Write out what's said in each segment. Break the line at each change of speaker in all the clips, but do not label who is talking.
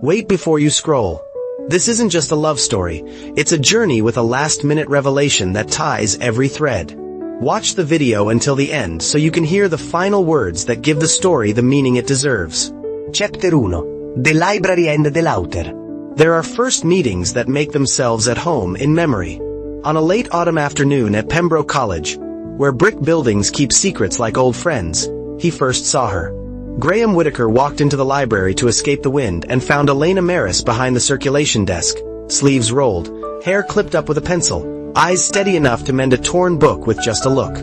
Wait before you scroll. This isn't just a love story, it's a journey with a last-minute revelation that ties every thread. Watch the video until the end so you can hear the final words that give the story the meaning it deserves.
Chapter 1. The Library and the Laughter.
There are first meetings that make themselves at home in memory. On a late autumn afternoon at Pembroke College, where brick buildings keep secrets like old friends, he first saw her. Graham Whittaker walked into the library to escape the wind and found Elena Maris behind the circulation desk, sleeves rolled, hair clipped up with a pencil, eyes steady enough to mend a torn book with just a look.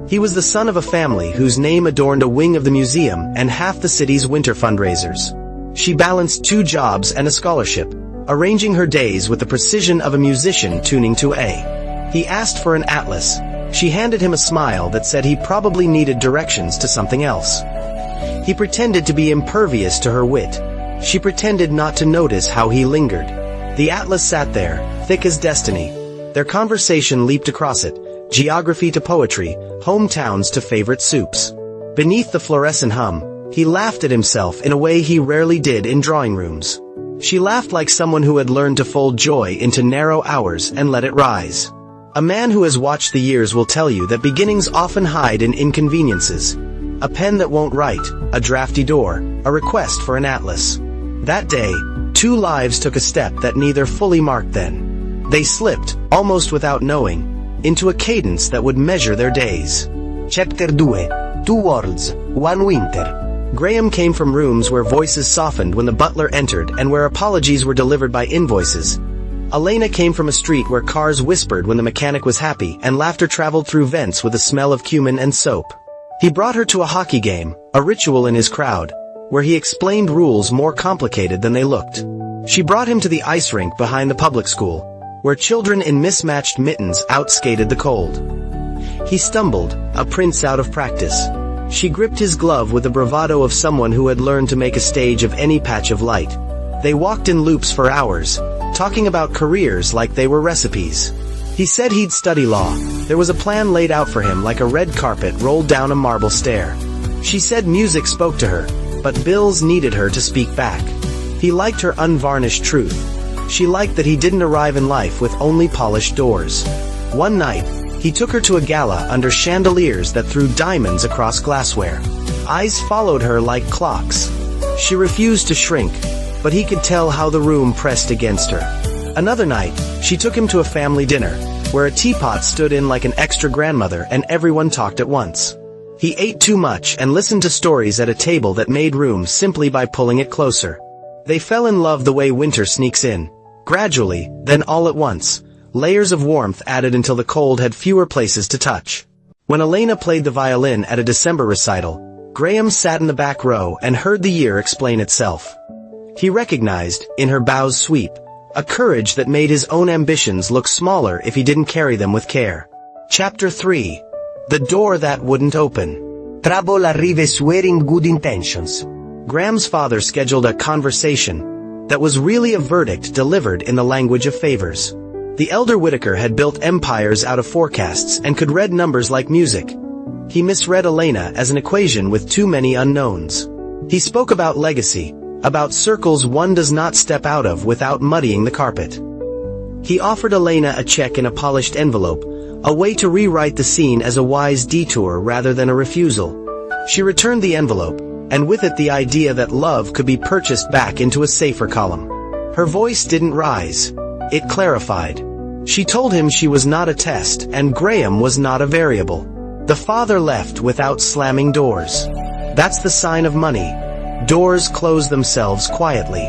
He was the son of a family whose name adorned a wing of the museum and half the city's winter fundraisers. She balanced 2 jobs and a scholarship, arranging her days with the precision of a musician tuning to A. He asked for an atlas. She handed him a smile that said he probably needed directions to something else. He pretended to be impervious to her wit. She pretended not to notice how he lingered. The atlas sat there, thick as destiny. Their conversation leaped across it, geography to poetry, hometowns to favorite soups. Beneath the fluorescent hum, he laughed at himself in a way he rarely did in drawing rooms. She laughed like someone who had learned to fold joy into narrow hours and let it rise. A man who has watched the years will tell you that beginnings often hide in inconveniences. A pen that won't write, a drafty door, a request for an atlas. That day, 2 lives took a step that neither fully marked then. They slipped, almost without knowing, into a cadence that would measure their days.
Chapter 2. 2 Worlds, 1 Winter.
Graham came from rooms where voices softened when the butler entered and where apologies were delivered by invoices. Elena came from a street where cars whispered when the mechanic was happy and laughter traveled through vents with the smell of cumin and soap. He brought her to a hockey game, a ritual in his crowd, where he explained rules more complicated than they looked. She brought him to the ice rink behind the public school, where children in mismatched mittens outskated the cold. He stumbled, a prince out of practice. She gripped his glove with the bravado of someone who had learned to make a stage of any patch of light. They walked in loops for hours, talking about careers like they were recipes. He said he'd study law. There was a plan laid out for him like a red carpet rolled down a marble stair. She said music spoke to her, but bills needed her to speak back. He liked her unvarnished truth. She liked that he didn't arrive in life with only polished doors. One night, he took her to a gala under chandeliers that threw diamonds across glassware. Eyes followed her like clocks. She refused to shrink, but he could tell how the room pressed against her. Another night, she took him to a family dinner, where a teapot stood in like an extra grandmother and everyone talked at once. He ate too much and listened to stories at a table that made room simply by pulling it closer. They fell in love the way winter sneaks in. Gradually, then all at once, layers of warmth added until the cold had fewer places to touch. When Elena played the violin at a December recital, Graham sat in the back row and heard the year explain itself. He recognized, in her bow's sweep, a courage that made his own ambitions look smaller if he didn't carry them with care. Chapter 3. The Door That Wouldn't Open.
Trouble arrive swearing good intentions.
Graham's father scheduled a conversation that was really a verdict delivered in the language of favors. The elder Whittaker had built empires out of forecasts and could read numbers like music. He misread Elena as an equation with too many unknowns. He spoke about legacy, about circles one does not step out of without muddying the carpet. He offered Elena a check in a polished envelope, a way to rewrite the scene as a wise detour rather than a refusal. She returned the envelope, and with it the idea that love could be purchased back into a safer column. Her voice didn't rise. It clarified. She told him she was not a test, and Graham was not a variable. The father left without slamming doors. That's the sign of money. Doors close themselves quietly.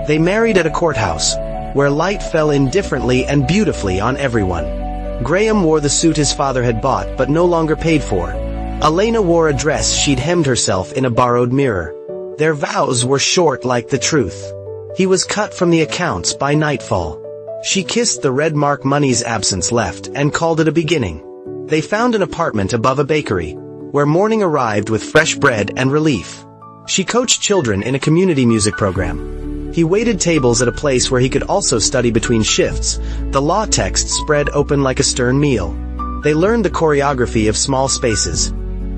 They married at a courthouse, where light fell indifferently and beautifully on everyone. Graham wore the suit his father had bought but no longer paid for. Elena wore a dress she'd hemmed herself in a borrowed mirror. Their vows were short like the truth. He was cut from the accounts by nightfall. She kissed the red mark money's absence left and called it a beginning. They found an apartment above a bakery, where morning arrived with fresh bread and relief. She coached children in a community music program. He waited tables at a place where he could also study between shifts, the law text spread open like a stern meal. They learned the choreography of small spaces.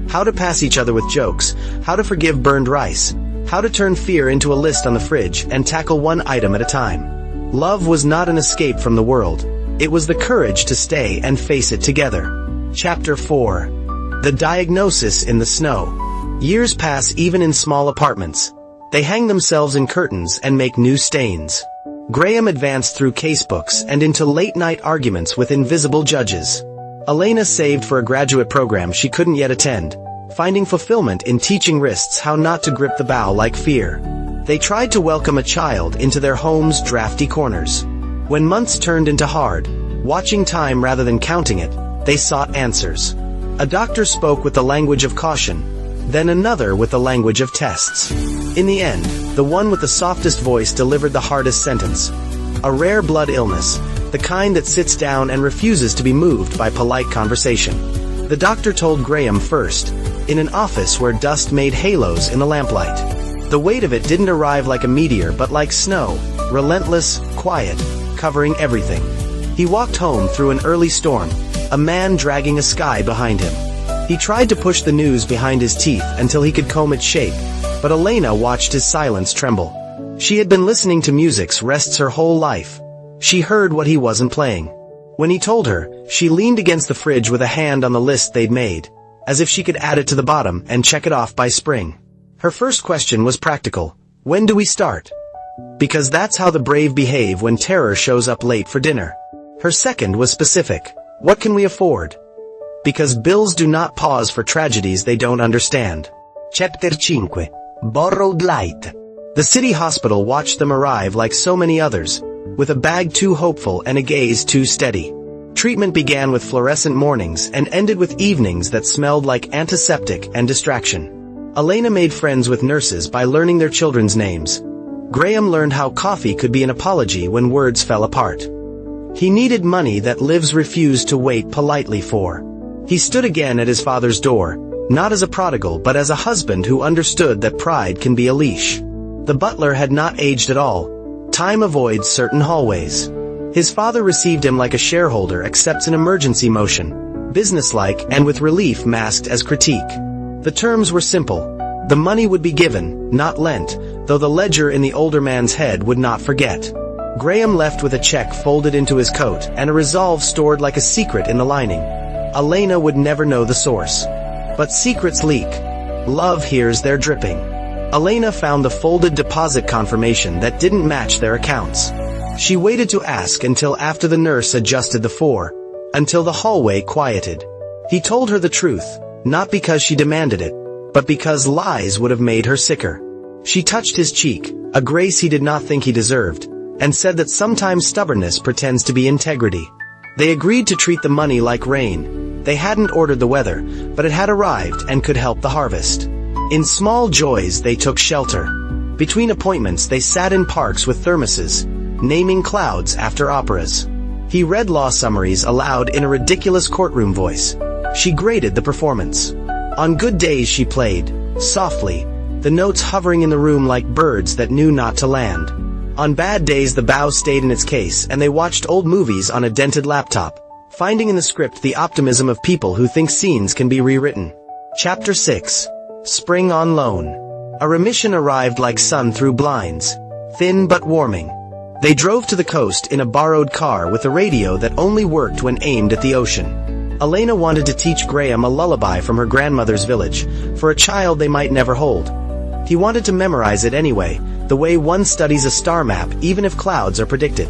How to pass each other with jokes, how to forgive burned rice, How to turn fear into a list on the fridge and tackle one item at a time. Love was not an escape from the world. It was the courage to stay and face it together. Chapter 4. The diagnosis in the snow. Years pass even in small apartments. They hang themselves in curtains and make new stains. Graham advanced through casebooks and into late-night arguments with invisible judges. Elena saved for a graduate program she couldn't yet attend, finding fulfillment in teaching wrists how not to grip the bow like fear. They tried to welcome a child into their home's drafty corners. When months turned into hard, watching time rather than counting it, they sought answers. A doctor spoke with the language of caution, then another with the language of tests. In the end, the one with the softest voice delivered the hardest sentence. A rare blood illness, the kind that sits down and refuses to be moved by polite conversation. The doctor told Graham first, in an office where dust made halos in the lamplight. The weight of it didn't arrive like a meteor but like snow, relentless, quiet, covering everything. He walked home through an early storm, a man dragging a sky behind him. He tried to push the news behind his teeth until he could comb its shape, but Elena watched his silence tremble. She had been listening to music's rests her whole life. She heard what he wasn't playing. When he told her, she leaned against the fridge with a hand on the list they'd made, as if she could add it to the bottom and check it off by spring. Her first question was practical. When do we start? Because that's how the brave behave when terror shows up late for dinner. Her second was specific. What can we afford? Because bills do not pause for tragedies they don't understand.
Chapter 5. Borrowed light.
The city hospital watched them arrive like so many others, with a bag too hopeful and a gaze too steady. Treatment began with fluorescent mornings and ended with evenings that smelled like antiseptic and distraction. Elena made friends with nurses by learning their children's names. Graham learned how coffee could be an apology when words fell apart. He needed money that lives refused to wait politely for. He stood again at his father's door, not as a prodigal but as a husband who understood that pride can be a leash. The butler had not aged at all. Time avoids certain hallways. His father received him like a shareholder accepts an emergency motion, businesslike and with relief masked as critique. The terms were simple. The money would be given, not lent, though the ledger in the older man's head would not forget. Graham left with a check folded into his coat and a resolve stored like a secret in the lining. Elena would never know the source. But secrets leak. Love hears their dripping. Elena found the folded deposit confirmation that didn't match their accounts. She waited to ask until after the nurse adjusted until the hallway quieted. He told her the truth, not because she demanded it, but because lies would have made her sicker. She touched his cheek, a grace he did not think he deserved, and said that sometimes stubbornness pretends to be integrity. They agreed to treat the money like rain. They hadn't ordered the weather, but it had arrived and could help the harvest. In small joys they took shelter. Between appointments they sat in parks with thermoses, naming clouds after operas. He read law summaries aloud in a ridiculous courtroom voice. She graded the performance. On good days she played, softly, the notes hovering in the room like birds that knew not to land. On bad days the bow stayed in its case and they watched old movies on a dented laptop, finding in the script the optimism of people who think scenes can be rewritten. Chapter 6. Spring on Loan. A remission arrived like sun through blinds, thin but warming. They drove to the coast in a borrowed car with a radio that only worked when aimed at the ocean. Elena wanted to teach Graham a lullaby from her grandmother's village, for a child they might never hold. He wanted to memorize it anyway, the way one studies a star map even if clouds are predicted.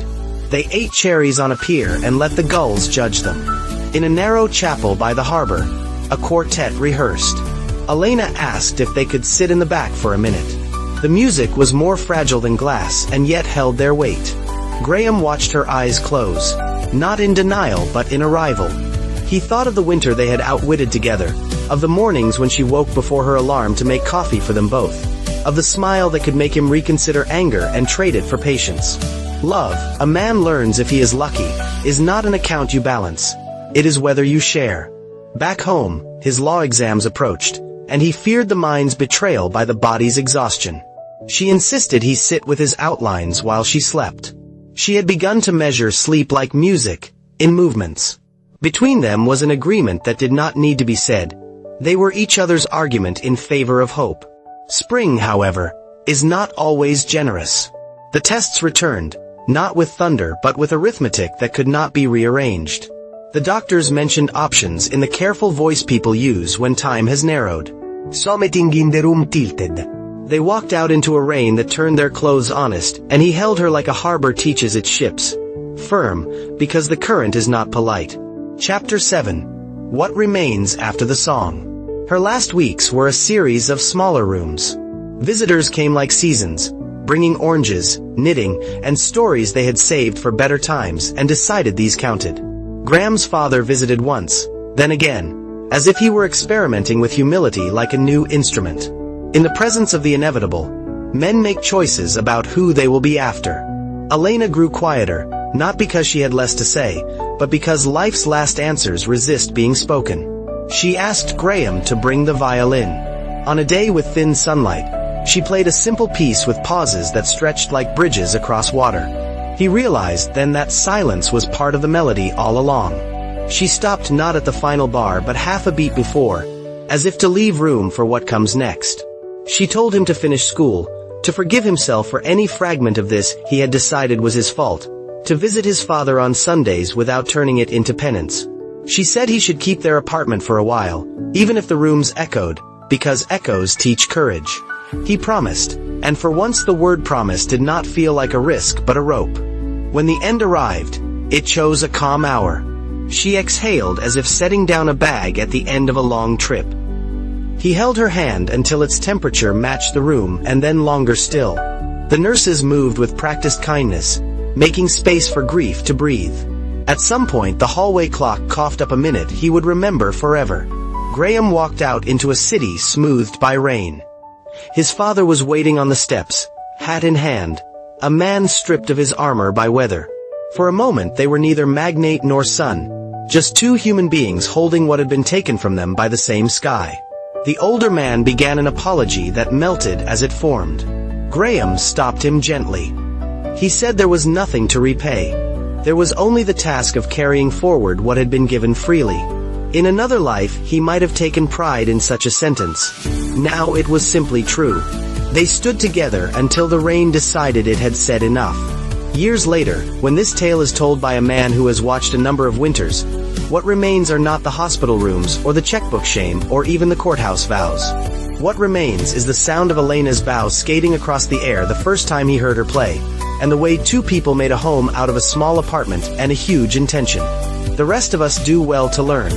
They ate cherries on a pier and let the gulls judge them. In a narrow chapel by the harbor, a quartet rehearsed. Elena asked if they could sit in the back for a minute. The music was more fragile than glass and yet held their weight. Graham watched her eyes close, not in denial but in arrival. He thought of the winter they had outwitted together, of the mornings when she woke before her alarm to make coffee for them both, of the smile that could make him reconsider anger and trade it for patience. Love, a man learns if he is lucky, is not an account you balance. It is whether you share. Back home, his law exams approached, and he feared the mind's betrayal by the body's exhaustion. She insisted he sit with his outlines while she slept. She had begun to measure sleep like music, in movements. Between them was an agreement that did not need to be said. They were each other's argument in favor of hope. Spring, however, is not always generous. The tests returned, not with thunder but with arithmetic that could not be rearranged. The doctors mentioned options in the careful voice people use when time has narrowed.
Something in the room tilted.
They walked out into a rain that turned their clothes honest, and he held her like a harbor teaches its ships. Firm, because the current is not polite. Chapter 7. What remains after the song? Her last weeks were a series of smaller rooms. Visitors came like seasons, bringing oranges, knitting, and stories they had saved for better times and decided these counted. Graham's father visited once, then again, as if he were experimenting with humility like a new instrument. In the presence of the inevitable, men make choices about who they will be after. Elena grew quieter, not because she had less to say, but because life's last answers resist being spoken. She asked Graham to bring the violin. On a day with thin sunlight, she played a simple piece with pauses that stretched like bridges across water. He realized then that silence was part of the melody all along. She stopped not at the final bar but half a beat before, as if to leave room for what comes next. She told him to finish school, to forgive himself for any fragment of this he had decided was his fault, to visit his father on Sundays without turning it into penance. She said he should keep their apartment for a while, even if the rooms echoed, because echoes teach courage. He promised, and for once the word promise did not feel like a risk but a rope. When the end arrived, it chose a calm hour. She exhaled as if setting down a bag at the end of a long trip. He held her hand until its temperature matched the room and then longer still. The nurses moved with practiced kindness, making space for grief to breathe. At some point the hallway clock coughed up a minute he would remember forever. Graham walked out into a city smoothed by rain. His father was waiting on the steps, hat in hand, a man stripped of his armor by weather. For a moment they were neither magnate nor son, just two human beings holding what had been taken from them by the same sky. The older man began an apology that melted as it formed. Graham stopped him gently. He said there was nothing to repay. There was only the task of carrying forward what had been given freely. In another life he might have taken pride in such a sentence. Now it was simply true. They stood together until the rain decided it had said enough. Years later, when this tale is told by a man who has watched a number of winters, what remains are not the hospital rooms or the checkbook shame or even the courthouse vows. What remains is the sound of Elena's bow skating across the air the first time he heard her play, and the way two people made a home out of a small apartment and a huge intention. The rest of us do well to learn.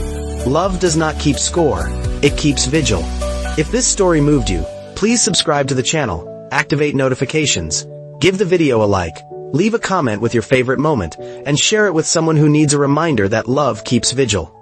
Love does not keep score, it keeps vigil. If this story moved you, please subscribe to the channel, activate notifications, give the video a like, leave a comment with your favorite moment, and share it with someone who needs a reminder that love keeps vigil.